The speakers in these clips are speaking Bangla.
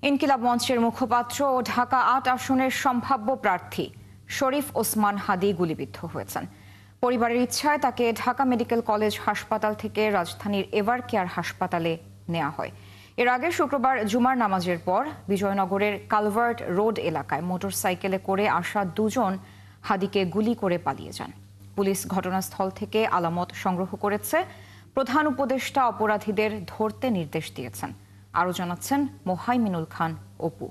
ইনকিলাব মঞ্চের মুখপাত্র ও ঢাকা ৮ আসনের সম্ভাব্য প্রার্থী শরীফ ওসমান হাদি গুলিবিদ্ধ হয়েছেন। পরিবারের ইচ্ছায় তাকে ঢাকা মেডিকেল কলেজ হাসপাতাল থেকে রাজধানীর এভার কেয়ার হাসপাতালে নেওয়া হয়। এর আগে শুক্রবার জুমার নামাজের পর বিজয়নগরের কালভার্ট রোড এলাকায় মোটরসাইকেলে করে আসা দুজন হাদিকে গুলি করে পালিয়ে যান। পুলিশ ঘটনাস্থল থেকে আলামত সংগ্রহ করেছে। প্রধান উপদেষ্টা অপরাধীদের ধরতে নির্দেশ দিয়েছেন। আরও জানাচ্ছেন মোহাইমিনুল খান অপু।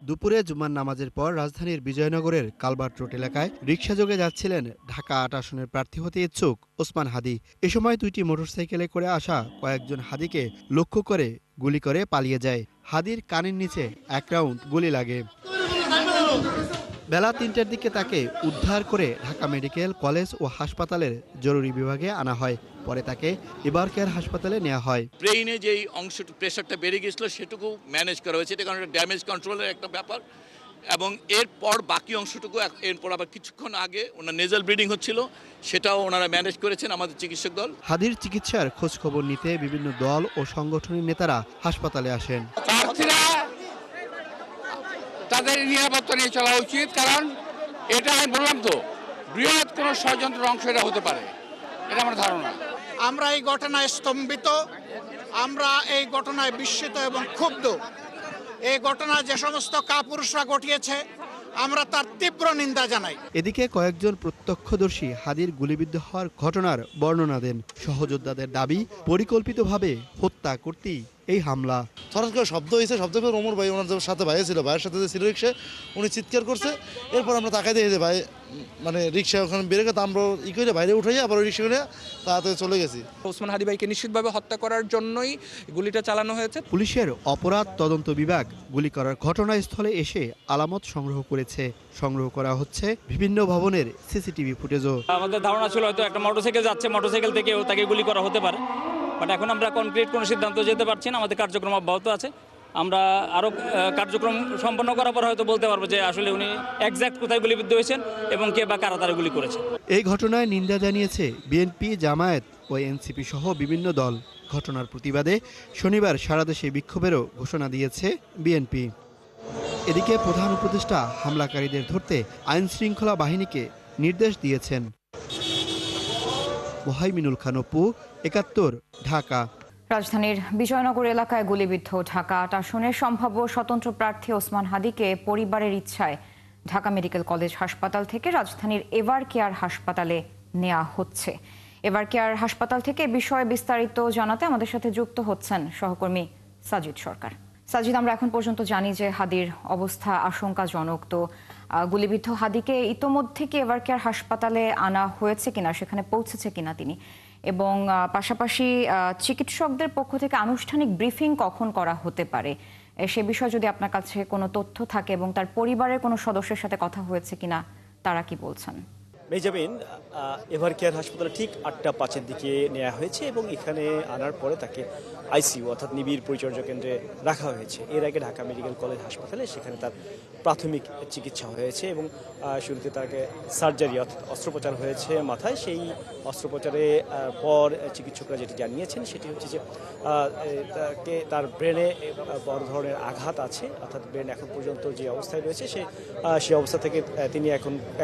দুপুরে জুমার নামাজের পর রাজধানীর বিজয়নগরের কালভার্ট রোড এলাকায় রিকশাযোগে যাচ্ছিলেন ঢাকা ৮ আসনের প্রার্থী হতে ইচ্ছুক ওসমান হাদি। এ সময় দুইটি মোটরসাইকেলে করে আসা কয়েকজন হাদিকে লক্ষ্য করে গুলি করে পালিয়ে যায়। হাদির কানের নিচে এক রাউন্ড গুলি লাগে। বেলা ৩টার দিকে তাকে উদ্ধার করে ঢাকা মেডিকেল কলেজ ও হাসপাতালের জরুরি বিভাগে আনা হয়। পরে তাকে এভার কেয়ার হাসপাতালে নেওয়া হয়। ব্রেইনে যেই অংশটুকু প্রেশারটা বেড়ে গেছিল সেটুকু ম্যানেজ করা হয়েছে, এটা কারণ ড্যামেজ কন্ট্রোলের একটা ব্যাপার। এবং এরপর বাকি অংশটুকু এরপর আবার কিছুক্ষণ আগে ওনার নেজাল ব্লিডিং হচ্ছিল, সেটাও ওনারা ম্যানেজ করেছেন আমাদের চিকিৎসক দল। হাদির চিকিৎসার খোঁজ খবর নিতে বিভিন্ন দল ও সংগঠনের নেতারা হাসপাতালে আসেন। তাদের নিরাপত্তা নিয়ে চলা উচিত, কারণ এটা আমি বললাম তো বৃহৎ কোনো ষড়যন্ত্রের অংশ এটা হতে পারে, এটা আমার ধারণা। আমরা এই ঘটনায় স্তম্ভিত, আমরা এই ঘটনায় বিস্মিত এবং ক্ষুব্ধ। এই ঘটনা যে সমস্ত কাপুরুষরা ঘটিয়েছে আমরা তার তীব্র নিন্দা জানাই। এদিকে কয়েকজন প্রত্যক্ষদর্শী হাদির গুলিবিদ্ধ হওয়ার ঘটনার বর্ণনা দেন। সহযোদ্ধাদের দাবি, পরিকল্পিতভাবে হত্যা করতেই এই হামলা। হঠাৎ করে শব্দ হয়েছে, শব্দ পেয়ে ওমর ভাই ওনার সাথে ভাই ছিল, ভাইয়ের সাথে যে ছিল রিক্সা, উনি চিৎকার করছে। এরপর আমরা তাকাই দেখি যে ভাই মানে রিক্সা ওখানে বেড়ে গেছে, আমরা করে বাইরে উঠে আবার ওই রিক্সা করে তাড়াতাড়ি চলে গেছি। ওসমান হাদি ভাইকে নিশ্চিতভাবে হত্যা করার জন্যই গুলিটা চালানো হয়েছে। পুলিশের অপরাধ তদন্ত বিভাগ গুলি করার ঘটনাস্থলে এসে আলামত সংগ্রহ করেছে। সংগ্রহ করা হচ্ছে বিভিন্ন ভবনের সিসিটিভি ফুটেজও। আমাদের ধারণা ছিল হয়তো একটা মোটরসাইকেল যাচ্ছে, মোটরসাইকেল থেকেও তাকে গুলি করা হতে পারে, বাট এখন আমরা কনক্রিট কোনো সিদ্ধান্ত যেতে পারছি না। আমাদের কার্যক্রম অব্যাহত আছে। আমরা আরও কার্যক্রম সম্পন্ন করার পর হয়তো বলতে পারবো যে আসলে উনি এক্স্যাক্ট কোথায় গুলিবিদ্ধ হয়েছেন এবং কে বা কারা তারা গুলি করেছে। এই ঘটনায় নিন্দা জানিয়েছে বিএনপি, জামায়াত ও এনসিপি সহ বিভিন্ন দল। ঘটনার প্রতিবাদে শনিবার সারা দেশে বিক্ষোভেরও ঘোষণা দিয়েছে বিএনপি। এদিকে প্রধান উপদেষ্টা হামলাকারীদের ধরতে আইন শৃঙ্খলা বাহিনীকে নির্দেশ দিয়েছেন। মোহাইমিনুল খান অপু, ৭১, ঢাকা। রাজধানীর বিজয়নগর এলাকায় গুলিবিদ্ধ ঢাকা ৮ আসনের সম্ভাব্য স্বতন্ত্র প্রার্থী ওসমান হাদিকে পরিবারের ইচ্ছায় ঢাকা মেডিকেল কলেজ হাসপাতাল থেকে রাজধানীর এভার কেয়ার হাসপাতালে নেওয়া হচ্ছে। এভার কেয়ার হাসপাতাল থেকে বিষয়ে বিস্তারিত জানাতে আমাদের সাথে যুক্ত হচ্ছেন সহকর্মী সাজিদ সরকার। সাজিদ, আমরা এখন পর্যন্ত জানি যে হাদির অবস্থা আশঙ্কাজনক। তো গুলিবিদ্ধ হাদিকে ইতোমধ্যে কি এভার কেয়ার হাসপাতালে আনা হয়েছে কিনা, সেখানে পৌঁছেছে কিনা তিনি, এবং পাশাপাশি চিকিৎসকদের পক্ষ থেকে আনুষ্ঠানিক ব্রিফিং কখন করা হতে পারে, সে বিষয়ে যদি আপনার কাছে কোনো তথ্য থাকে এবং তার পরিবারের কোনো সদস্যের সাথে কথা হয়েছে কিনা, তারা কি বলছেন? মেজাবিন, এভার কেয়ার হাসপাতালে ঠিক ৮টা ৫-এর দিকে নেওয়া হয়েছে এবং এখানে আনার পরে তাকে আইসিইউ অর্থাৎ নিবিড় পরিচর্যা কেন্দ্রে রাখা হয়েছে। এর আগে ঢাকা মেডিকেল কলেজ হাসপাতালে সেখানে তার প্রাথমিক চিকিৎসা হয়েছে এবং শুরুতে তাকে সার্জারি অর্থাৎ অস্ত্রোপচার হয়েছে মাথায়। সেই অস্ত্রোপচারের পর চিকিৎসকরা যেটি জানিয়েছেন সেটি হচ্ছে যে তার ব্রেনে বড় ধরনের আঘাত আছে, অর্থাৎ ব্রেন এখন পর্যন্ত যে অবস্থায় রয়েছে সেই অবস্থা থেকে তিনি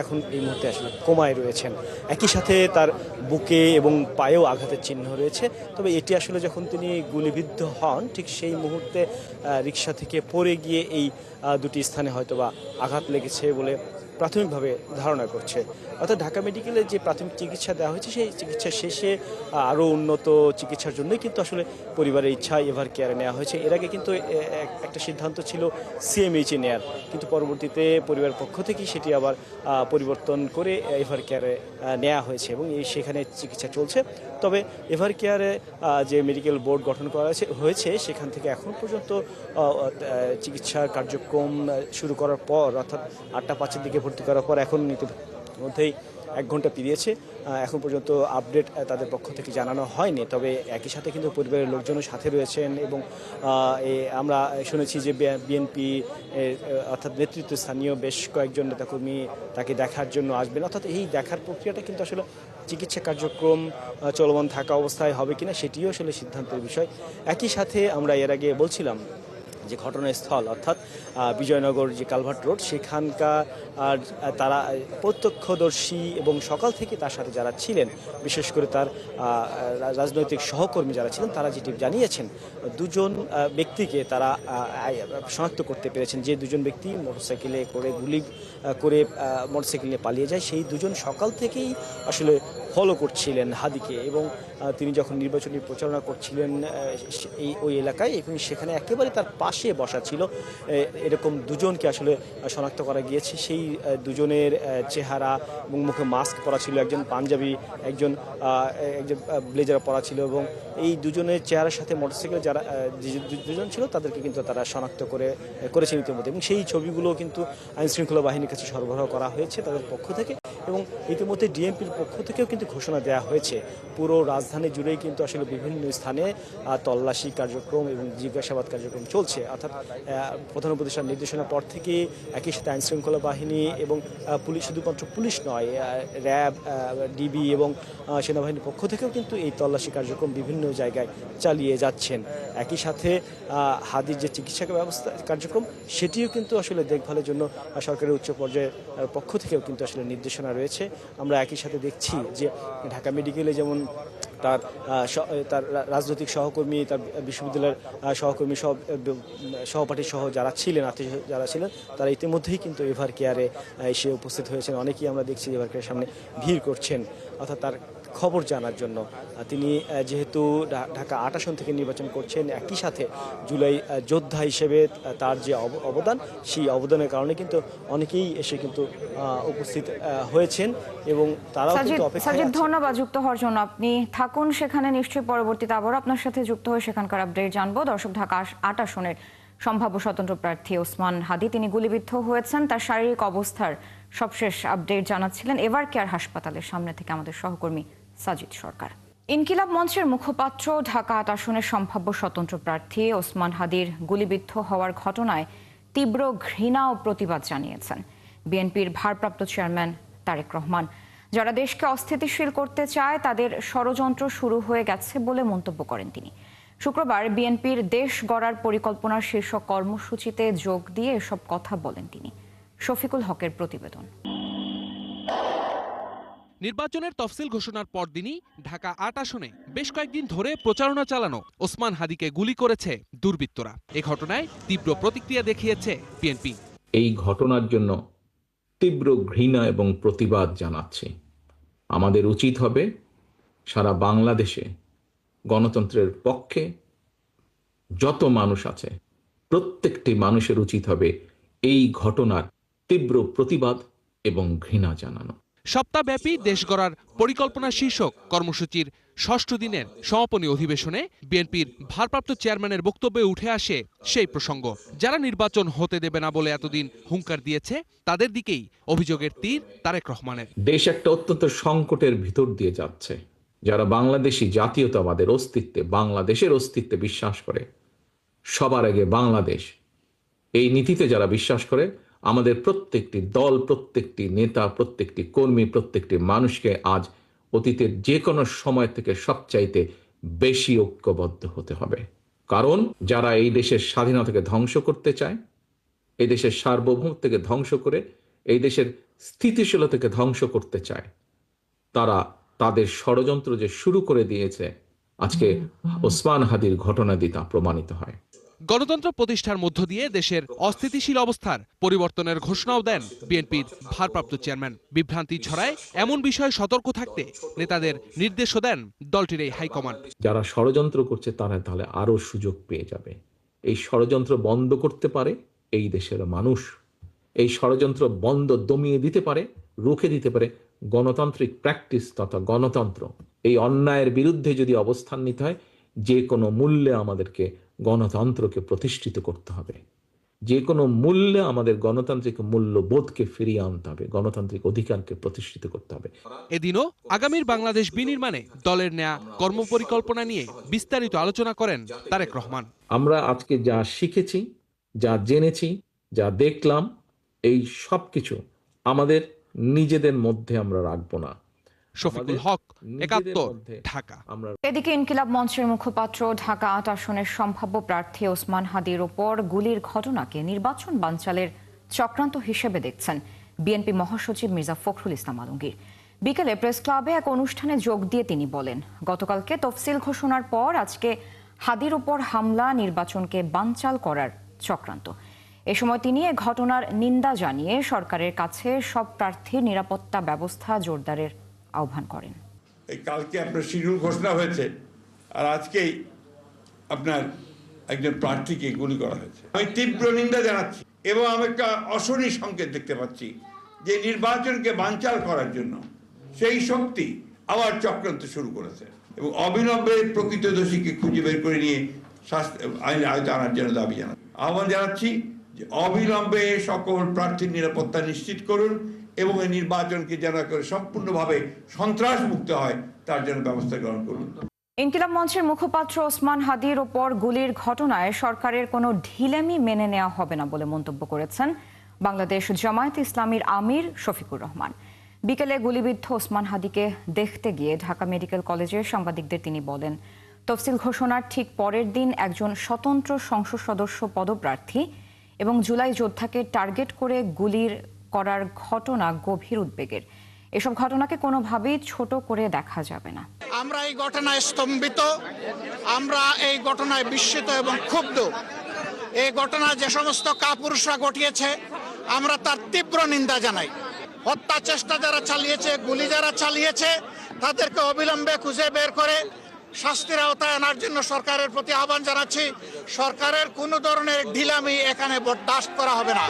এখন এই মুহূর্তে আসলে কোমায় রয়েছেন। একই সাথে তার বুকে এবং পায়েও আঘাতের চিহ্ন রয়েছে। তবে এটি আসলে যখন তিনি গুলিবিদ্ধ হন ঠিক সেই মুহূর্তে রিকশা থেকে পড়ে গিয়ে এই দুটি স্থানে হয়তোবা আঘাত লেগেছে বলে প্রাথমিকভাবে ধারণা করছে। অর্থাৎ ঢাকা মেডিকেলে যে প্রাথমিক চিকিৎসা দেওয়া হয়েছে সেই চিকিৎসা শেষে আরও উন্নত চিকিৎসার জন্যই কিন্তু আসলে পরিবারের ইচ্ছা এভার কেয়ারে নেওয়া হয়েছে। এর আগে কিন্তু একটা সিদ্ধান্ত ছিল সিএমএইচে নেয়ার, কিন্তু পরবর্তীতে পরিবারের পক্ষ থেকেই সেটি আবার পরিবর্তন করে এভার কেয়ারে নেওয়া হয়েছে এবং সেখানে চিকিৎসা চলছে। তবে এভার কেয়ারে যে মেডিকেল বোর্ড গঠন করা হয়েছে সেখান থেকে এখন পর্যন্ত চিকিৎসার কার্যক্রম শুরু করার পর, অর্থাৎ ৮টা ৫-এর দিকে ভর্তি করার পর এখন মধ্যেই ১ ঘন্টা পেরিয়েছে। এখন পর্যন্ত আপডেট তাদের পক্ষ থেকে জানানো হয়নি। তবে একই সাথে কিন্তু পরিবারের লোকজনও সাথে রয়েছেন এবং আমরা শুনেছি যে বিএনপি অর্থাৎ নেতৃত্বস্থানীয় বেশ কয়েকজন নেতাকর্মী তাকে দেখার জন্য আসবেন। অর্থাৎ এই দেখার প্রক্রিয়াটা কিন্তু আসলে চিকিৎসা কার্যক্রম চলমান থাকা অবস্থায় হবে কিনা সেটিও আসলে সিদ্ধান্তের বিষয়। একই সাথে আমরা এর আগে বলছিলাম যে ঘটনাস্থল অর্থাৎ বিজয়নগর যে কালভার্ট রোড সেখানকার তারা প্রত্যক্ষদর্শী এবং সকাল থেকে তার সাথে যারা ছিলেন, বিশেষ করে তার রাজনৈতিক সহকর্মী যারা ছিলেন, তারা যেটি জানিয়েছেন দুজন ব্যক্তিকে তারা শনাক্ত করতে পেরেছেন। যে দুজন ব্যক্তি মোটরসাইকেলে করে গুলি করে মোটরসাইকেল নিয়ে পালিয়ে যায়, সেই দুজন সকাল থেকেই আসলে ফলো করছিলেন হাদিকে এবং তিনি যখন নির্বাচনী প্রচারণা করছিলেন ওই এলাকায় এবং সেখানে একেবারে তার পাশে বসা ছিল এরকম দুজনকে আসলে শনাক্ত করা গিয়েছে। সেই দুজনের চেহারা এবং মুখে মাস্ক পরা ছিল, একজন পাঞ্জাবি, একজন ব্লেজার পরা ছিল এবং এই দুজনের চেহারার সাথে মোটরসাইকেল যারা দুজন ছিল তাদেরকে কিন্তু তারা শনাক্ত করেছেন ইতিমধ্যে এবং সেই ছবিগুলো কিন্তু আইনশৃঙ্খলা বাহিনীর কাছে সরবরাহ করা হয়েছে তাদের পক্ষ থেকে এবং ইতিমধ্যে ডিএমপির পক্ষ থেকেও কিন্তু ঘোষণা দেওয়া হয়েছে। পুরো রাজধানী জুড়েই কিন্তু আসলে বিভিন্ন স্থানে তল্লাশি কার্যক্রম এবং জিজ্ঞাসাবাদ কার্যক্রম চলছে। অর্থাৎ প্রধান উপদেষ্টার নির্দেশনার পর থেকে একই সাথে আইনশৃঙ্খলা বাহিনী এবং পুলিশ, শুধুমাত্র পুলিশ নয়, র্যাব, ডিবি এবং সেনাবাহিনীর পক্ষ থেকেও কিন্তু এই তল্লাশি কার্যক্রম বিভিন্ন জায়গায় চালিয়ে যাচ্ছেন। একই সাথে হাদির যে চিকিৎসা ব্যবস্থা কার্যক্রম সেটিও কিন্তু আসলে দেখভালের জন্য সরকারের উচ্চ পর্যায়ের পক্ষ থেকেও কিন্তু আসলে নির্দেশনা রয়েছে। আমরা একই সাথে দেখছি যে ঢাকা মেডিকেলে যেমন তার রাজনৈতিক সহকর্মী, তার বিশ্ববিদ্যালয়ের সহকর্মী, সহপাঠী সহ যারা ছিলেন, আত্মীয় যারা ছিলেন, তারা ইতিমধ্যেই কিন্তু এভার কেয়ারে এসে উপস্থিত হয়েছেন। অনেকেই আমরা দেখছি এভার কেয়ারের সামনে ভিড় করছেন অর্থাৎ তার খবর জানার জন্য। তিনি যেহেতু ঢাকা ৮ আসন থেকে নির্বাচন করছেন, একই সাথে জুলাই যোদ্ধা হিসেবে তার যে অবদান, সেই অবদানের কারণে কিন্তু অনেকেই এসে কিন্তু উপস্থিত হয়েছেন এবং তারাও কিন্তু অপেক্ষায় আছেন। ধন্যবাদ যুক্ত হওয়ার জন্য। আপনি থাকুন সেখানে, নিশ্চয়ই পরবর্তীতে আবার আপনার সাথে যুক্ত হয়ে সেখানকার আপডেট জানবো। দর্শক, ঢাকা ৮ আসনের সম্ভাব্য স্বতন্ত্র প্রার্থী ওসমান হাদি, তিনি গুলিবিদ্ধ হয়েছেন। তার শারীরিক অবস্থার সবশেষ আপডেট জানাচ্ছিলেন এভার কেয়ার হাসপাতালের সামনে থেকে আমাদের সহকর্মী সাজিদ সরকার। ইনকিলাব মঞ্চের মুখপাত্র ঢাকা ৮ আসনের সম্ভাব্য স্বতন্ত্র প্রার্থী ওসমান হাদির গুলিবিদ্ধ হওয়ার ঘটনায় তীব্র ঘৃণা ও প্রতিবাদ জানিয়েছেন বিএনপির ভারপ্রাপ্ত চেয়ারম্যান তারেক রহমান। যারা দেশকে অস্থিতিশীল করতে চায় তাদের ষড়যন্ত্র শুরু হয়ে গেছে বলে মন্তব্য করেন তিনি। শুক্রবার বিএনপির দেশ গড়ার পরিকল্পনার শীর্ষক কর্মসূচিতে যোগ দিয়ে এসব কথা বলেন তিনি। শফিকুল হকের প্রতিবেদন। নির্বাচনের তফসিল ঘোষণার পরদিনই ঢাকা ৮ আসনে বেশ কয়েকদিন ধরে প্রচারণা চালানো ওসমান হাদিকে গুলি করেছে দুর্বৃত্তরা। এ ঘটনায় তীব্র প্রতিক্রিয়া দেখিয়েছে বিএনপি। এই ঘটনার জন্য তীব্র ঘৃণা এবং প্রতিবাদ জানাচ্ছি। আমাদের উচিত হবে সারা বাংলাদেশে গণতন্ত্রের পক্ষে যত মানুষ আছে প্রত্যেকটি মানুষের উচিত হবে এই ঘটনার তীব্র প্রতিবাদ এবং ঘৃণা জানানো। সপ্তাহব্যাপী দেশ গড়ার পরিকল্পনা শীর্ষক কর্মসূচির ৬ষ্ঠ দিনের সমাপনী অধিবেশনে বিএনপির ভারপ্রাপ্ত চেয়ারম্যানের বক্তব্যে উঠে আসে সেই প্রসঙ্গ। যারা নির্বাচন হতে দেবে না বলে এতদিন হুঙ্কার দিয়েছে তাদের দিকেই অভিযোগের তীর তারেক রহমানের। দেশ একটা অত্যন্ত সংকটের ভিতর দিয়ে যাচ্ছে। যারা বাংলাদেশি জাতীয়তাবাদের অস্তিত্বে, বাংলাদেশের অস্তিত্বে বিশ্বাস করে, সবার আগে বাংলাদেশ, এই নীতিতে যারা বিশ্বাস করে, আমাদের প্রত্যেকটি দল, প্রত্যেকটি নেতা, প্রত্যেকটি কর্মী, প্রত্যেকটি মানুষকে আজ অতীতের যে কোনো সময় থেকে সবচাইতে বেশি ঐক্যবদ্ধ হতে হবে। কারণ যারা এই দেশের স্বাধীনতাকে ধ্বংস করতে চায়, এই দেশের সার্বভৌমত্বকে ধ্বংস করে এই দেশের স্থিতিশীলতাকে ধ্বংস করতে চায়, তারা তাদের ষড়যন্ত্র যে শুরু করে দিয়েছে, আজকে ওসমান হাদির ঘটনা দিয়ে তা প্রমাণিত হয়। গণতন্ত্র প্রতিষ্ঠার মধ্য দিয়ে দেশের অস্থিতিশীল অবস্থার পরিবর্তনের ঘোষণাও দেন বিএনপির ভারপ্রাপ্ত চেয়ারম্যান। বিভ্রান্তি ছড়ায় এমন বিষয়ে সতর্ক থাকতে নেতাদের নির্দেশও দেন দলটির এই হাইকমান্ড। যারা ষড়যন্ত্র করছে তারা তাহলে আরো সুযোগ পেয়ে যাবে। এই ষড়যন্ত্র বন্ধ করতে পারে এই দেশের মানুষ। এই ষড়যন্ত্র বন্ধ দমিয়ে দিতে পারে, রুখে দিতে পারে গণতান্ত্রিক প্র্যাকটিস তথা গণতন্ত্র। এই অন্যায়ের বিরুদ্ধে যদি অবস্থান নিতে হয়, যে কোনো মূল্যে আমাদেরকে গণতন্ত্রকে প্রতিষ্ঠিত করতে হবে। যে কোনো মূল্যে আমাদের গণতান্ত্রিক মূল্যবোধকে ফিরিয়ে আনতে হবে, গণতান্ত্রিক অধিকারকে প্রতিষ্ঠিত করতে হবে। এদিনও আগামীর বাংলাদেশ বিনির্মাণে দলের নেয়া কর্মপরিকল্পনা নিয়ে বিস্তারিত আলোচনা করেন তারেক রহমান। আমরা আজকে যা শিখেছি, যা জেনেছি, যা দেখলাম, এই সব কিছু আমাদের নিজেদের মধ্যে আমরা রাখবো না। শফিকুল হক, ৭১, ঢাকা। এদিকে ইনকিলাব মঞ্চের মুখপাত্র ঢাকা ৮ আসনের সম্ভাব্য প্রার্থী ওসমান হাদির ওপর গুলির ঘটনাকে নির্বাচন বানচালের চক্রান্ত হিসেবে দেখছেন বিএনপি মহাসচিব মির্জা ফখরুল ইসলাম আলমগীর। বিকেলে প্রেস ক্লাবে এক অনুষ্ঠানে যোগ দিয়ে তিনি বলেন, গতকালকে তফসিল ঘোষণার পর আজকে হাদির উপর হামলা নির্বাচনকে বানচাল করার চক্রান্ত। এ সময় তিনি এ ঘটনার নিন্দা জানিয়ে সরকারের কাছে সব প্রার্থীর নিরাপত্তা ব্যবস্থা জোরদারের আহ্বান করেন। এই কালকে আপনার শিডিউল ঘোষণা হয়েছে আর আজকেই আপনার একজন প্রার্থীকে গুলি করা হয়েছে। আমি তীব্র নিন্দা জানাচ্ছি এবং আমি একটা অশনি সংকেত দেখতে পাচ্ছি যে নির্বাচনকে বানচাল করার জন্য সেই শক্তি আবার চক্রান্ত শুরু করেছে এবং অবিলম্বে প্রকৃত দোষীকে খুঁজে বের করে নিয়ে আইনের আয়তায় আনার জন্য দাবি জানাচ্ছি। আহ্বান জানাচ্ছি যে অবিলম্বে সকল প্রার্থীর নিরাপত্তা নিশ্চিত করুন এবং এই নির্বাচনকে যেন করে সম্পূর্ণভাবে সন্ত্রাস মুক্ত হয় তার জন্য ব্যবস্থা গ্রহণ করুন। ইনকিলাব মঞ্চের মুখপাত্র ওসমান হাদির ওপর গুলির ঘটনায় সরকারের কোনো ঢিলেমি মেনে নেওয়া হবে না বলে মন্তব্য করেছেন বাংলাদেশ জামায়াতে ইসলামীর আমির শফিকুর রহমান। বিকেলে গুলিবিদ্ধ ওসমান হাদিকে দেখতে গিয়ে ঢাকা মেডিকেল কলেজের সাংবাদিকদের তিনি বলেন, তফসিল ঘোষণার ঠিক পরের দিন একজন স্বতন্ত্র সংসদ সদস্য পদপ্রার্থী এবং জুলাই যোদ্ধাকে টার্গেট করে গুলির করার ঘটনা গভীর উদ্বেগের। এসব ঘটনাকে কোনোভাবেই ছোট করে দেখা যাবে না। আমরা এই ঘটনায় স্তম্ভিত, আমরা এই ঘটনায় বিস্মিত এবং ক্ষুব্ধ। এই ঘটনা যে সমস্ত কাপুরুষরা ঘটিয়েছে আমরা তার তীব্র নিন্দা জানাই। হত্যা চেষ্টা যারা চালিয়েছে, গুলি যারা চালিয়েছে, তাদেরকে অবিলম্বে খুঁজে বের করে শাস্তির আওতায় আনার জন্য সরকারের প্রতি আহ্বান জানাচ্ছি। সরকারের কোনো ধরনের ঢিলামি এখানে বরদাস্ত করা হবে না।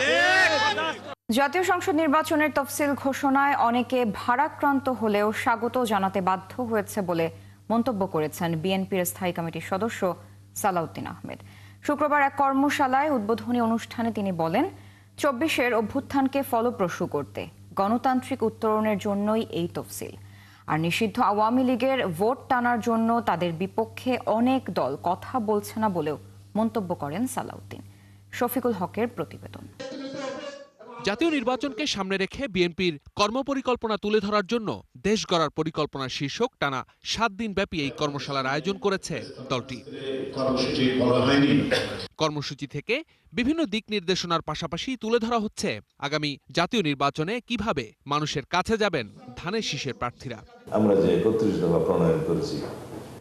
জাতীয় সংসদ নির্বাচনের তফসিল ঘোষণায় অনেকে ভারাক্রান্ত হলেও স্বাগত জানাতে বাধ্য হয়েছে বলে মন্তব্য করেছেন বিএনপির স্থায়ী কমিটির সদস্য সালাউদ্দিন আহমেদ। শুক্রবার এক কর্মশালায় উদ্বোধনী অনুষ্ঠানে তিনি বলেন, ২৪-এর অভ্যুত্থানকে ফলপ্রসূ করতে গণতান্ত্রিক উত্তরণের জন্যই এই তফসিল। আর নিষিদ্ধ আওয়ামী লীগের ভোট টানার জন্য তাদের বিপক্ষে অনেক দল কথা বলছে না বলেও মন্তব্য করেন সালাউদ্দিন। শফিকুল হকের প্রতিবেদন। জাতীয় নির্বাচনকে সামনে রেখে বিএনপির কর্মপরিকল্পনা তুলে ধরার জন্য দেশ গড়ার পরিকল্পনা শীর্ষক টানা ৭ দিন ব্যাপী এই কর্মশালার আয়োজন করেছে দলটি। কর্মসূচি থেকে বিভিন্ন দিক নির্দেশনার পাশাপাশি তুলে ধরা হচ্ছে আগামী জাতীয় নির্বাচনে কিভাবে মানুষের কাছে যাবেন ধানের শীষের প্রার্থীরা। আমরা যে ৩১ দফা প্রণয়ন করেছি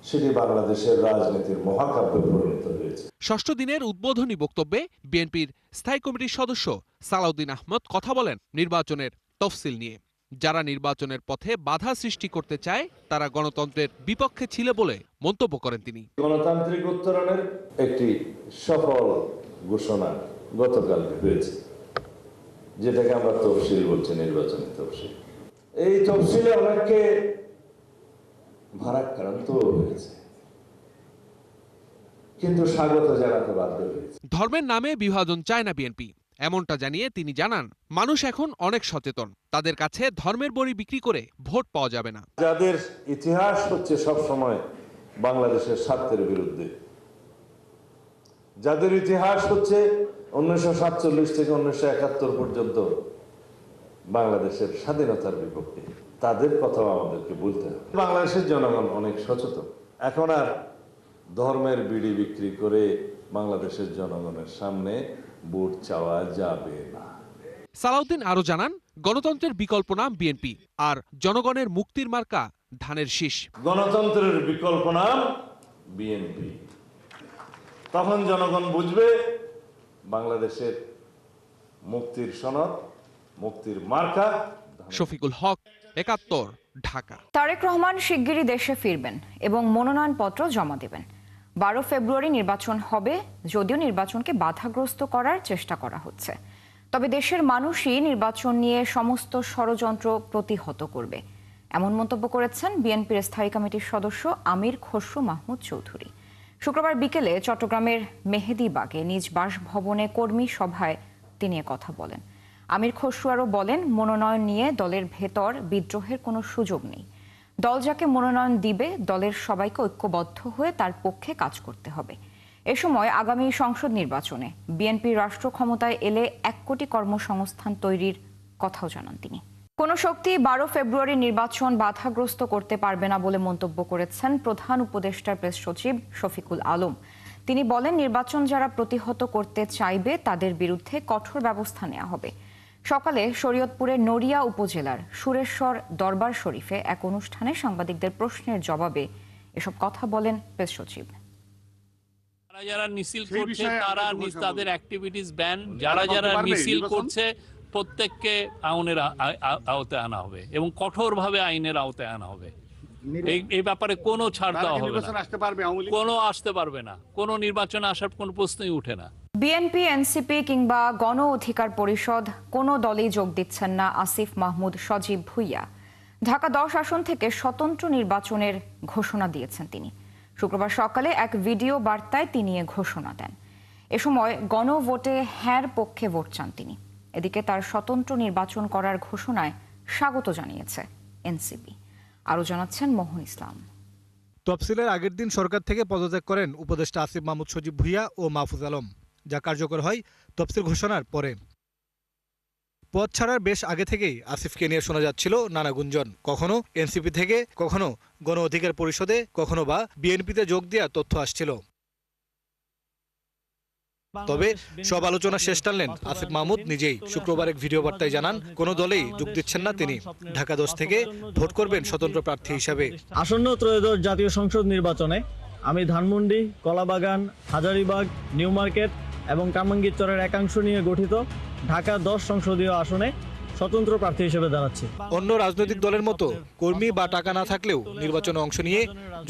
সেটি বাংলাদেশের রাজনীতির মহাকাব্যে পরিণত হয়েছে। ষষ্ঠ দিনের উদ্বোধনী বক্তব্যে বিএনপির স্থায়ী কমিটির সদস্য সালাউদ্দিন আহমেদ কথা বলেন নির্বাচনের তফসিল নিয়ে। যারা নির্বাচনের পথে বাধা সৃষ্টি করতে চায় তারা গণতন্ত্রের বিপক্ষে ছিল বলে মন্তব্য করেন তিনি। গণতান্ত্রিক উত্তরণের একটি সফল ঘোষণা গতকালকে হয়েছে, যেটাকে আমরা তফসিল বলছি, নির্বাচনের তফসিল। এই তফসিলে অনেককে ভারাক্রান্ত হয়েছে, কিন্তু স্বাগত জানাতে বাধ্য হয়েছে। ধর্মের নামে বিভাজন চায় না বিএনপি, এমনটা জানিয়ে তিনি জানান, মানুষ এখন অনেক সচেতন, তাদের কাছে ধর্মের বড়ি বিক্রি করে ভোট পাওয়া যাবে না। যাদের ইতিহাস হচ্ছে সব সময় বাংলাদেশের স্বার্থের বিরুদ্ধে, যাদের ইতিহাস হচ্ছে 1947 থেকে 1971 পর্যন্ত বাংলাদেশের স্বাধীনতার বিপক্ষে, তাদের কথাও আমাদেরকে বলতে হবে। বাংলাদেশের জনগণ অনেক সচেতন, এখন আর ধর্মের বিড়ি বিক্রি করে বাংলাদেশের জনগণের সামনে ভোট চাওয়া যাবে না। সালাউদ্দিন আরো জানান, গণতন্ত্রের বিকল্প নাম বিএনপি আর জনগণের মুক্তির মার্কা ধানের শীষ। গণতন্ত্রের বিকল্প নাম বিএনপি, তখন জনগণ বুঝবে বাংলাদেশের মুক্তির সনদ, মুক্তির মার্কা। শফিকুল হক, ৭১, ঢাকা। তারেক রহমান শিগগিরই দেশে ফিরবেন এবং মনোনয়নপত্র জমা দেবেন। ১২ ফেব্রুয়ারি নির্বাচন হবে, যদিও নির্বাচনকে বাধাগ্রস্ত করার চেষ্টা করা হচ্ছে। তবে দেশের মানুষই নির্বাচন নিয়ে সমস্ত ষড়যন্ত্র প্রতিহত করবে, এমন মন্তব্য করেছেন বিএনপির স্থায়ী কমিটির সদস্য আমির খসরু মাহমুদ চৌধুরী। শুক্রবার বিকেলে চট্টগ্রামের মেহেদীবাগে নিজ বাসভবনে কর্মী সভায় তিনি কথা বলেন। আমির খসরু আরও বলেন, মনোনয়ন নিয়ে দলের ভেতর বিদ্রোহের কোনো সুযোগ নেই। দল যাকে মনোনয়ন দিবে দলের সবাইকে ঐক্যবদ্ধ হয়ে তার পক্ষে কাজ করতে হবে। এ সময় আগামী সংসদ নির্বাচনে বিএনপি রাষ্ট্র ক্ষমতায় এলে ১ কোটি কর্মসংস্থান তৈরির কথাও জানান তিনি। কোনো শক্তি 12 ফেব্রুয়ারি নির্বাচন বাধাগ্রস্ত করতে পারবে না বলে মন্তব্য করেছেন প্রধান উপদেষ্টার প্রেস সচিব শফিকুল আলম। তিনি বলেন, নির্বাচন যারা প্রতিহত করতে চাইবে তাদের বিরুদ্ধে কঠোর ব্যবস্থা নেওয়া হবে। সকালে শরীয়তপুরের নড়িয়া উপজেলার সুরেশ্বর দরবার শরীফে এক অনুষ্ঠানে সাংবাদিকদের প্রশ্নের জবাবে এসব কথা বলেন প্রেস সচিব। যারা মিছিল করছে তারা তাদের অ্যাক্টিভিটিজ ব্যান, যারা মিছিল করছে প্রত্যেককে আইনের আওতায় আনা হবে এবং কঠোরভাবে আইনের আওতায় আনা হবে। এই ব্যাপারে কোনো ছাড় দেওয়া হবে না, কোনো আসতে পারবে না, কোনো নির্বাচনে আসার কোনো প্রশ্নই উঠে না। বিএনপি, এনসিপি কিংবা গণ অধিকার পরিষদ কোনো দলেই যোগ দিচ্ছেন না আসিফ মাহমুদ সজীব ভুইয়া। ঢাকা 10 আসন থেকে স্বতন্ত্র নির্বাচনের ঘোষণা দিয়েছেন তিনি। শুক্রবার সকালে এক ভিডিও বার্তায় তিনি এ ঘোষণা দেন। এ সময় গণভোটে হ্যাঁর পক্ষে ভোট চান তিনি। এদিকে তার স্বতন্ত্র নির্বাচন করার ঘোষণায় স্বাগত জানিয়েছে এনসিপি। আরও জানাচ্ছেন মোহন ইসলাম। তফসিলের আগের দিন সরকার থেকে পদত্যাগ করেন উপদেষ্টা আসিফ মাহমুদ সজীব ভুইয়া ও মাহফুজ আলম, যা কার্যকর হয় তফসিল ঘোষণার পরে। পদ ছাড়ার বেশ আগে থেকেই আসিফকে নিয়ে শোনা যাচ্ছিল নানা গুঞ্জন, কখনো এনসিপি থেকে, কখনো গণ অধিকার পরিষদে, কখনো বা বিএনপিতে যোগ দেওয়ার তথ্য আসছিল। তবে সব আলোচনা শেষ টানলেন আসিফ মাহমুদ নিজেই। শুক্রবার এক ভিডিও বার্তায় জানান, কোনো দলেই যোগ দিচ্ছেন না তিনি। ঢাকা 10 থেকে ভোট করবেন স্বতন্ত্র প্রার্থী হিসাবে। আসন্ন ত্রয়োদশ জাতীয় সংসদ নির্বাচনে আমি ধানমন্ডি, কলাবাগান, হাজারীবাগ, নিউ মার্কেট এবং কামরাঙ্গীরচরের একাংশ নিয়ে গঠিত ঢাকা 10 সংসদীয় আসনে স্বতন্ত্র প্রার্থী হিসেবে দাঁড়াচ্ছি। অন্য রাজনৈতিক দলের মতো কর্মী বা টাকা না থাকলেও নির্বাচনে অংশ নিয়ে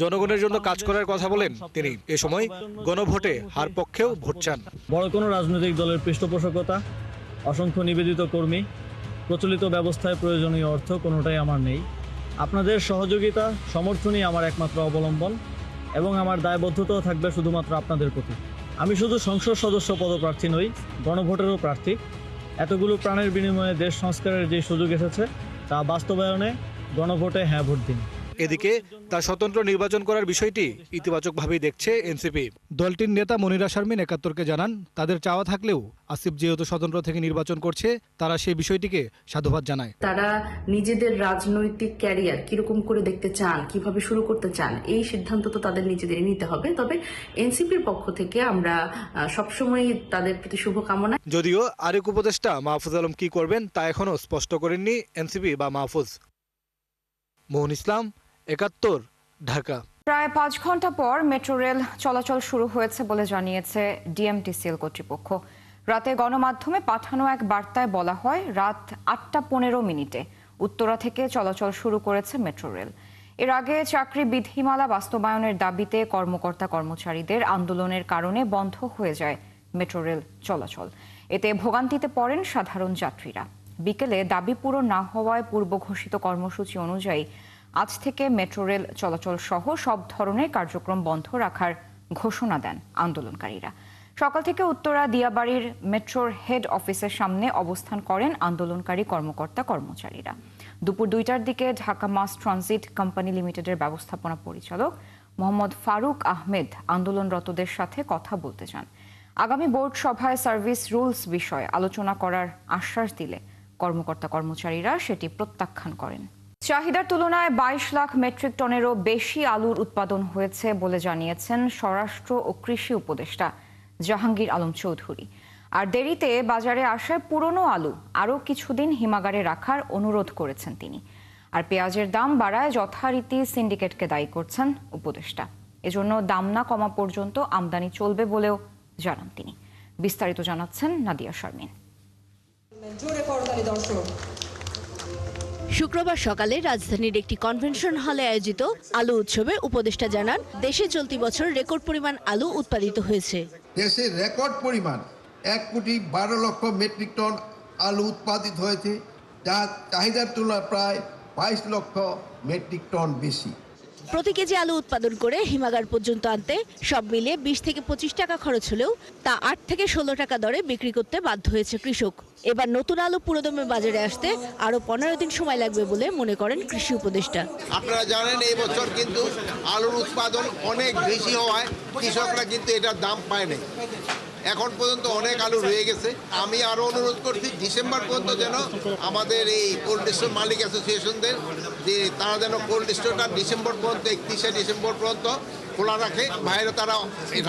জনগণের জন্য কাজ করার কথা বলেন তিনি। এ সময় গণভোটে হার পক্ষেও ভোট চান। বড় কোনো রাজনৈতিক দলের পৃষ্ঠপোষকতা, অসংখ্য নিবেদিত কর্মী, প্রচলিত ব্যবস্থায় প্রয়োজনীয় অর্থ কোনোটাই আমার নেই। আপনাদের সহযোগিতা, সমর্থনই আমার একমাত্র অবলম্বন এবং আমার দায়বদ্ধতাও থাকবে শুধুমাত্র আপনাদের প্রতি। আমি শুধু সংসদ সদস্য পদপ্রার্থী নই, গণভোটেরও প্রার্থী। এতগুলো প্রাণের বিনিময়ে দেশ সংস্কারের যে সুযোগ এসেছে তা বাস্তবায়নে গণভোটে হ্যাঁ ভোট দিন। এদিকে তার স্বতন্ত্র নির্বাচন করার বিষয়টি ইতিবাচকভাবেই দেখছে এনসিপি। দলটির নেতা মনিরা শারমিন ৭১কে জানান, তাদের চাওয়া থাকলেও আসিফ যেহেতু স্বতন্ত্র থেকে নির্বাচন করছে, তারা সেই বিষয়টিকে সাধুবাদ জানায়। তারা নিজেদের রাজনৈতিক ক্যারিয়ার কিরকম করে দেখতে চান, কিভাবে শুরু করতে চান, এই সিদ্ধান্ত তো তাদের নিজেদের নিতে হবে। তবে এনসিপির পক্ষ থেকে আমরা সবসময় তাদের প্রতি শুভকামনা। যদিও আরেক উপদেষ্টা মাহফুজ আলম কি করবেন তা এখনো স্পষ্ট করেননি এনসিপি বা মাহফুজ। মোহন ইসলাম, ৭১, ঢাকা। প্রায় 5 ঘন্টা পর মেট্রো রেল চলাচল শুরু হয়েছে বলে জানিয়েছে ডিএমটিসিএল কর্তৃপক্ষ। রাতে গণমাধ্যমে পাঠানো এক বার্তায় বলা হয়, রাত ৮টা ১৫ উত্তরা থেকে চলাচল শুরু করেছে মেট্রো রেল। এর আগে চাকরি বিধিমালা বাস্তবায়নের দাবিতে কর্মকর্তা কর্মচারীদের আন্দোলনের কারণে বন্ধ হয়ে যায় মেট্রো রেল চলাচল। এতে ভোগান্তিতে পড়েন সাধারণ যাত্রীরা। বিকেলে দাবি পূরণ না হওয়ায় পূর্ব ঘোষিত কর্মসূচি অনুযায়ী আজ থেকে মেট্রো রেল চলাচল সহ সব ধরনের কার্যক্রম বন্ধ রাখার ঘোষণা দেন আন্দোলনকারীরা। সকাল থেকে উত্তরা দিয়াবাড়ির মেট্রোর হেড অফিসের সামনে অবস্থান করেন আন্দোলনকারী কর্মকর্তা কর্মচারীরা। দুপুর 2টার দিকে ঢাকা মাস ট্রানজিট কোম্পানি লিমিটেডের ব্যবস্থাপনা পরিচালক মোহাম্মদ ফারুক আহমেদ আন্দোলনরতদের সাথে কথা বলতে চান। আগামী বোর্ড সভায় সার্ভিস রুলস বিষয়ে আলোচনা করার আশ্বাস দিলে কর্মকর্তা কর্মচারীরা সেটি প্রত্যাখ্যান করেন। চাহিদার তুলনায় 22 লাখ মেট্রিক টনেরও বেশি আলুর উৎপাদন হয়েছে বলে জানিয়েছেন স্বরাষ্ট্র ও কৃষি উপদেষ্টা জাহাঙ্গীর আলম চৌধুরী। আর দেরিতে বাজারে আসায় পুরনো আলু আরও কিছুদিন হিমাগারে রাখার অনুরোধ করেছেন তিনি। আর পেঁয়াজের দাম বাড়ায় যথারীতি সিন্ডিকেটকে দায়ী করছেন উপদেষ্টা। এজন্য দাম না কমা পর্যন্ত আমদানি চলবে বলেও জানান তিনি। বিস্তারিত জানাচ্ছেন নাদিয়া শারমিন। শুক্রবার সকালে রাজধানীর একটি কনভেনশন হলে আয়োজিত আলু উৎসবে উপদেষ্টা জানান, দেশে চলতি বছর রেকর্ড পরিমাণ আলু উৎপাদিত হয়েছে। দেশে রেকর্ড পরিমাণ 1,12,00,000 মেট্রিক টন আলু উৎপাদিত হয়েছে, যা চাহিদার তুলনায় প্রায় 22 লক্ষ মেট্রিক টন বেশি। প্রতি কেজি আলু উৎপাদন করে হিমাগার পর্যন্ত আনতে সব মিলিয়ে 20 থেকে 25 টাকা খরচ হলেও তা 8 থেকে 16 টাকা দরে বিক্রি করতে বাধ্য হয়েছে কৃষক। এবার নতুন আলু পুরোদমে বাজারে আসতে আরো 15 দিন সময় লাগবে বলে মনে করেন কৃষি উপদেষ্টা। আপনারা জানেন এই বছর কিন্তু আলুর উৎপাদন অনেক বেশি হওয়ায় কৃষকরা কিন্তু এটার দাম পায় না। এখন পর্যন্ত অনেক আলু রয়ে গেছে। আমি আরো অনুরোধ করছি ডিসেম্বর পর্যন্ত যেন আমাদের এই কোল্ড স্টোর মালিক অ্যাসোসিয়েশনদের যে তারা যেন কোল্ড স্টোরটা ডিসেম্বর পর্যন্ত 31শে ডিসেম্বর পর্যন্ত খোলা রাখে। বাইরে তারা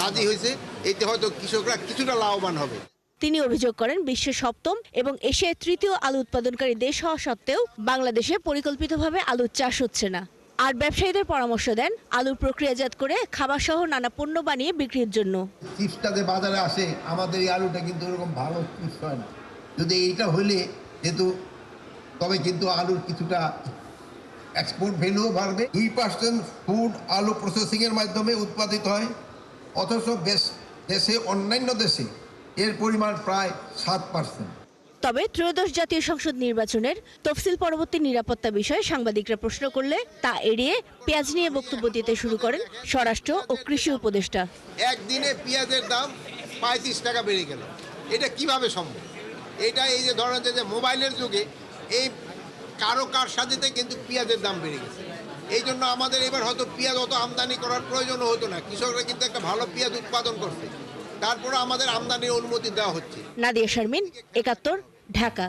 রাজি হয়েছে, এতে হয়তো কৃষকরা কিছুটা লাভবান হবে। তিনি অভিযোগ করেন বিশ্বের 7ম এবং এশিয়ার 3য় আলু উৎপাদনকারী দেশ হওয়া সত্ত্বেও বাংলাদেশে পরিকল্পিতভাবে আলুর চাষ হচ্ছে না। আর ব্যবসায়ীদের পরামর্শ দেন আলু প্রক্রিয়াজাত করে খাবার সহ নানা পণ্য বানিয়ে বিক্রির জন্য। চিপসটা যে বাজারে আসে আমাদের এই আলুটা কিন্তু এরকম ভালো চিপস হয় না। যদি এইটা হলে যেহেতু তবে কিন্তু আলুর কিছুটা এক্সপোর্ট ভ্যালুও বাড়বে। 2% ফুড আলু প্রসেসিংয়ের মাধ্যমে উৎপাদিত হয়, অথচ দেশে অন্যান্য দেশে এর পরিমাণ প্রায় 7%। তবে ত্রয়োদশ জাতীয় সংসদ নির্বাচনের তফসিল পরবর্তী নিরাপত্তা বিষয়ে সাংবাদিকরা প্রশ্ন করলে তা এড়িয়ে পেঁয়াজ নিয়ে বক্তব্য দিতে শুরু করেন স্বরাষ্ট্র ও কৃষি উপদেষ্টা। একদিনে পেঁয়াজের দাম 35 টাকা বেড়ে গেল, এটা কিভাবে সম্ভব? এটা এই যে ধরেন যে মোবাইলের যুগে এই কার সাথে কিন্তু পেঁয়াজের দাম বেড়ে গেছে। এই জন্য আমাদের এবার হয়তো পেঁয়াজ অত আমদানি করার প্রয়োজন হতো না। কৃষকরা কিন্তু একটা ভালো পেঁয়াজ উৎপাদন করছে, তারপরে আমাদের আমদানির অনুমতি দেওয়া হচ্ছে। নাদিয়া শারমিন, 71, ঢাকা।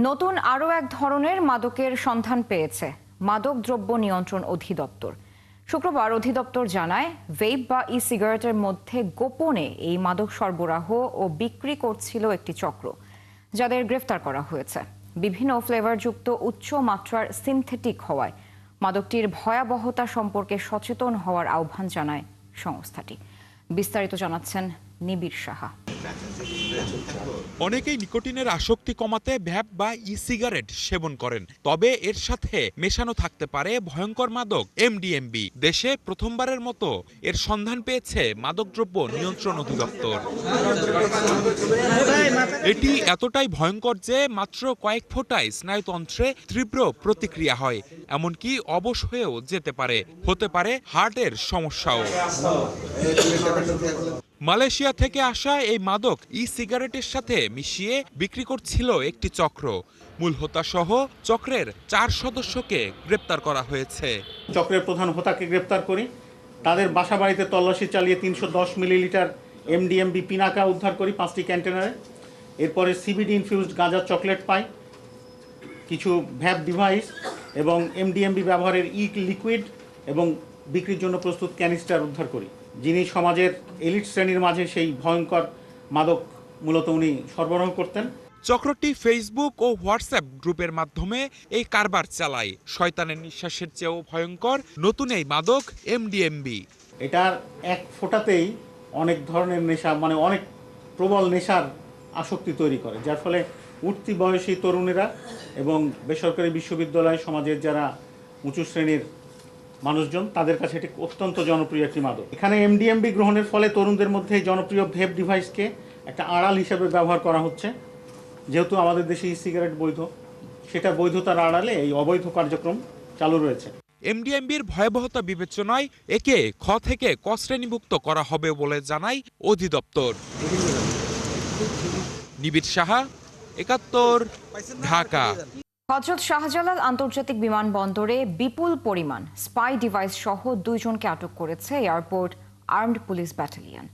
নতুন আরও এক ধরনের মাদকের সন্ধান পেয়েছে মাদক দ্রব্য নিয়ন্ত্রণ অধিদপ্তর। শুক্রবার অধিদপ্তর জানায় ভেইপ বা ই সিগারেটের মধ্যে গোপনে এই মাদক সরবরাহ ও বিক্রি করছিল একটি চক্র, যাদের গ্রেফতার করা হয়েছে। বিভিন্ন ফ্লেভারযুক্ত উচ্চ মাত্রার সিনথেটিক হওয়ায় মাদকটির ভয়াবহতা সম্পর্কে সচেতন হওয়ার আহ্বান জানায় সংস্থাটি। বিস্তারিত জানাচ্ছেন নিবিড় সাহা। অনেকেই নিকোটিনের আসক্তি কমাতে ভ্যাপ বা ই সিগারেট সেবন করেন, তবে এর সাথে মেশানো থাকতে পারে ভয়ঙ্কর মাদক এমডিএমবি। দেশে প্রথমবারের মতো এর সন্ধান পেয়েছে মাদকদ্রব্য নিয়ন্ত্রণ অধিদপ্তর। এটি এতটাই ভয়ঙ্কর যে মাত্র কয়েক ফোঁটায় স্নায়ুতন্ত্রে তীব্র প্রতিক্রিয়া হয়, এমনকি অবশ হয়েও যেতে পারে, হতে পারে হার্টের সমস্যাও। মালয়েশিয়া থেকে আসা এই মাদক ই সিগারেটের সাথে মিশিয়ে বিক্রি করছিল একটি চক্র। মূল হোতা সহ চক্রের 4 সদস্যকে গ্রেপ্তার করা হয়েছে। চক্রের প্রধান হোতাকে গ্রেপ্তার করি, তাদের বাসা বাড়িতে তল্লাশি চালিয়ে 310 মিলিলিটার এমডিএমবি পিনাকা উদ্ধার করি 5টি কন্টেনারে। এরপরে সিবিডি ইনফিউজড গাঁজা চকলেট পাই, কিছু ভ্যাপ ডিভাইস এবং এমডিএমবি ব্যবহারের ই লিকুইড এবং বিক্রির জন্য প্রস্তুত ক্যানিস্টার উদ্ধার করি। যিনি সমাজের এলিট শ্রেণীর মাঝে সেই ভয়ঙ্কর মাদক মূলত উনি সরবরাহ করতেন। চক্রটি ফেসবুক ও হোয়াটসঅ্যাপ গ্রুপের মাধ্যমে এই কারবার চালায়। শয়তানের নিঃশ্বাসের চেয়েও ভয়ঙ্কর নতুন এই মাদক এমডিএমবি। এটার এক ফোঁটাতেই অনেক ধরনের নেশা, মানে অনেক প্রবল নেশার আসক্তি তৈরি করে, যার ফলে উঠতি বয়সী তরুণেরা এবং বেসরকারি বিশ্ববিদ্যালয় সমাজের যারা উঁচু শ্রেণীর মানুষজন, তাদের কাছে এটি অত্যন্ত জনপ্রিয় একটি মাদক। এখানে এমডিএমবি গ্রহণের ফলে তরুণদের মধ্যে জনপ্রিয় ভেপ ডিভাইসকে একটা আড়াল হিসেবে ব্যবহার করা হচ্ছে। যেহেতু আমাদের দেশে ই সিগারেট বৈধ, সেটা বৈধতার আড়ালে এই অবৈধ কার্যক্রম চালু রয়েছে। এমডিএমবির ভয়াবহতা বিবেচনায় একে খ থেকে ক শ্রেণীভুক্ত করা হবে বলে জানায় অধিদপ্তর। নিবিড় সাহা, 71, ঢাকা। হযরত শাহজালাল আন্তর্জাতিক বিমানবন্দরে বিপুল পরিমাণ স্পাই ডিভাইস সহ 2 জনকে আটক করেছে এয়ারপোর্ট আর্মড পুলিশ ব্যাটালিয়ন।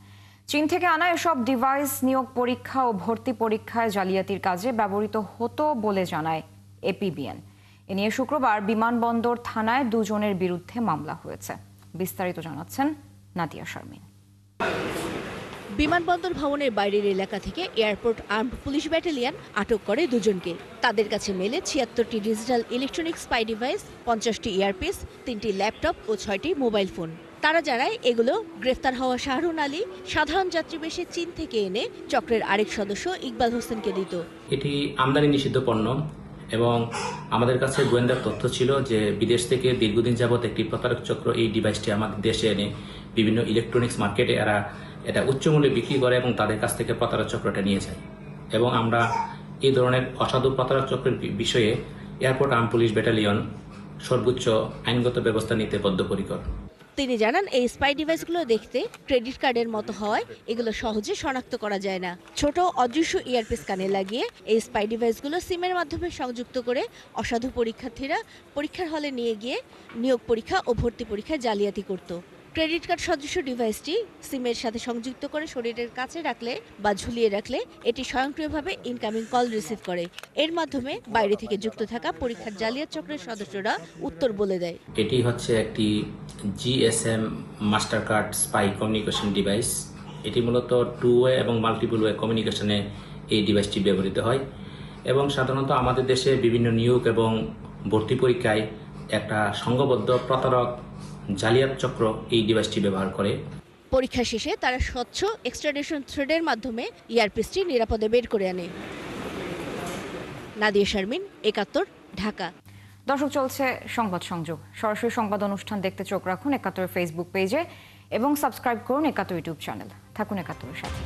চীন থেকে আনা এসব ডিভাইস নিয়োগ পরীক্ষা ও ভর্তি পরীক্ষায় জালিয়াতির কাজে ব্যবহৃত হতো বলে জানায় এপিবিএন। এ নিয়ে শুক্রবার বিমানবন্দর থানায় 2 জনের বিরুদ্ধে মামলা হয়েছে। বিস্তারিত জানাচ্ছেন নাদিয়া শারমিন। বিমানবন্দর ভবনের বাইরের এলাকা থেকে এয়ারপোর্ট আর্মড পুলিশ ব্যাটালিয়ন আটক করে 2 জনকে। তাদের কাছে মেলে 76টি ডিজিটাল ইলেকট্রনিক স্পাই ডিভাইস, 50টি ইয়ারপিস, 3টি ল্যাপটপ ও 6টি মোবাইল ফোন। তারা জানায় এগুলো গ্রেফতার হওয়া শাহরুন আলী সাধারণ যাত্রী বেশে চীন থেকে এনে চক্রের আরেক সদস্য ইকবাল হোসেনকে দিত। এটি আমদানি নিষিদ্ধ পণ্য এবং আমাদের কাছে গোয়েন্দার তথ্য ছিল যে বিদেশ থেকে দীর্ঘদিন যাবৎ একটি প্রতারক চক্র এই ডিভাইসটি আমাদের দেশে এনে বিভিন্ন ইলেকট্রনিক্স মার্কেটে এটা উচ্চ মূল্যে বিক্রি করে এবং তাদের কাছ থেকে প্রতারক চক্রটা নিয়ে যায়। এবং আমরা এই ধরনের অসাধু প্রতারক চক্রের বিষয়ে এয়ারপোর্ট আর্মড পুলিশ ব্যাটালিয়ন সর্বোচ্চ আইনগত ব্যবস্থা নিতে বদ্ধপরিকর। তিনি জানান এই স্পাই ডিভাইসগুলো দেখতে ক্রেডিট কার্ডের মতো হওয়ায় এগুলো সহজে শনাক্ত করা যায় না। ছোট অদৃশ্য ইয়ারপিস কানে লাগিয়ে এই স্পাই ডিভাইসগুলো সিমের মাধ্যমে সংযুক্ত করে অসাধু পরীক্ষার্থীরা পরীক্ষার হলে নিয়ে গিয়ে নিয়োগ পরীক্ষা ও ভর্তি পরীক্ষায় জালিয়াতি করত। ক্রেডিট কার্ড সদৃশ ডিভাইসটি সিমের সাথে সংযুক্ত করে শরীরের কাছে রাখলে বা ঝুলিয়ে রাখলে এটি স্বয়ংক্রিয়ভাবে ইনকামিং কল রিসিভ করে। এর মাধ্যমে বাইরে থেকে যুক্ত থাকা পরীক্ষার জালিয়াত চক্রের সদস্যরা উত্তর বলে দেয়। এটি হচ্ছে একটি GSM master card spy communication device. এটি মূলত টু ওয়ে এবং মাল্টিপল ওয়ে কমিউনিকেশনে এই ডিভাইসটি ব্যবহৃত হয় এবং সাধারণত আমাদের দেশে বিভিন্ন নিয়োগ এবং ভর্তি পরীক্ষায় একটা সংঘবদ্ধ প্রতারক জালিয়াত চক্র এই ডিভাইসটি ব্যবহার করে। পরীক্ষা শেষে তারা স্বচ্ছ এক্সট্রাডিশন থ্রেডের মাধ্যমে ইয়ারপিসটি নিরাপদে বের করে আনে। নাদিয়া শারমিন, ৭১, ঢাকা। দর্শক, চলছে সংবাদ সংযোগ। সরাসরি সংবাদ অনুষ্ঠান দেখতে চোখ রাখুন ৭১ ফেসবুক পেজে এবং সাবস্ক্রাইব করুন ৭১ ইউটিউব চ্যানেল। থাকুন ৭১-এর সাথে।